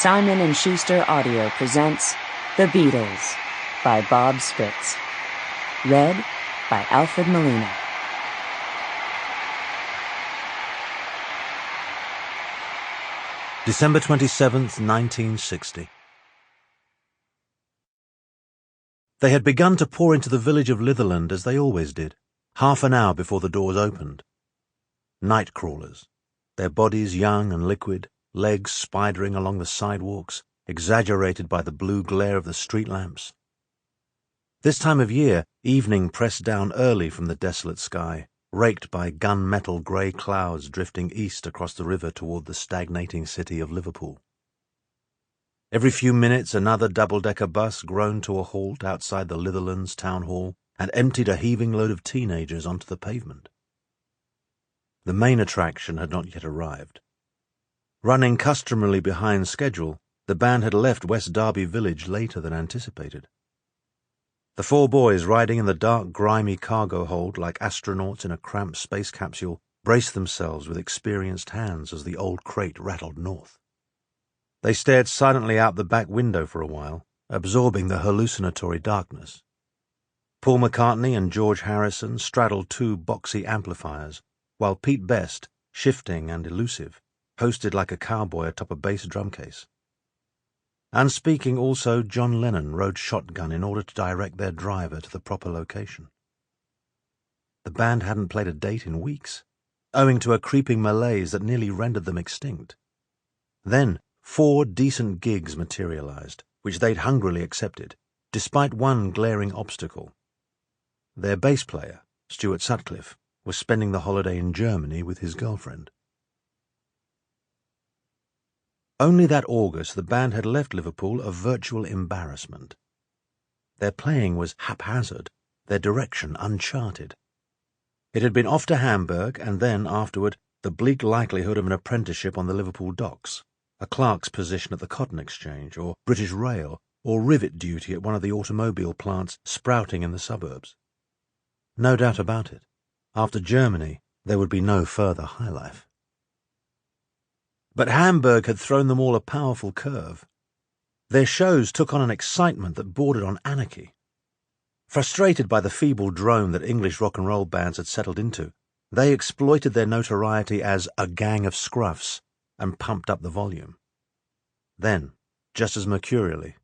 Simon & Schuster Audio presents The Beatles by Bob Spitz. Read by Alfred Molina. December 27th, 1960. They had begun to pour into the village of Litherland as they always did, half an hour before the doors opened. Night crawlers, their bodies young and liquid, legs spidering along the sidewalks, exaggerated by the blue glare of the street lamps. This time of year, evening pressed down early from the desolate sky, raked by gunmetal grey clouds drifting east across the river toward the stagnating city of Liverpool. Every few minutes another double-decker bus groaned to a halt outside the Litherlands town hall and emptied a heaving load of teenagers onto the pavement. The main attraction had not yet arrived. Running customarily behind schedule, the band had left West Derby village later than anticipated. The four boys riding in the dark, grimy cargo hold like astronauts in a cramped space capsule braced themselves with experienced hands as the old crate rattled north. They stared silently out the back window for a while, absorbing the hallucinatory darkness. Paul McCartney and George Harrison straddled two boxy amplifiers, while Pete Best, shifting and elusive, posted like a cowboy atop a bass drum case. Unspeaking also, John Lennon rode shotgun in order to direct their driver to the proper location. The band hadn't played a date in weeks, owing to a creeping malaise that nearly rendered them extinct. Then 4 decent gigs materialized, which they'd hungrily accepted, despite one glaring obstacle. Their bass player, Stuart Sutcliffe, was spending the holiday in Germany with his girlfriend. Only that August the band had left Liverpool a virtual embarrassment. Their playing was haphazard, their direction uncharted. It had been off to Hamburg, and then, afterward, the bleak likelihood of an apprenticeship on the Liverpool docks, a clerk's position at the Cotton Exchange, or British Rail, or rivet duty at one of the automobile plants sprouting in the suburbs. No doubt about it, after Germany there would be no further high life. But Hamburg had thrown them all a powerful curve. Their shows took on an excitement that bordered on anarchy. Frustrated by the feeble drone that English rock and roll bands had settled into, they exploited their notoriety as a gang of scruffs and pumped up the volume. Then, just as mercurially,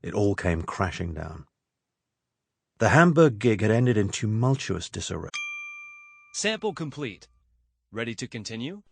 it all came crashing down. The Hamburg gig had ended in tumultuous disarray. Sample complete. Ready to continue?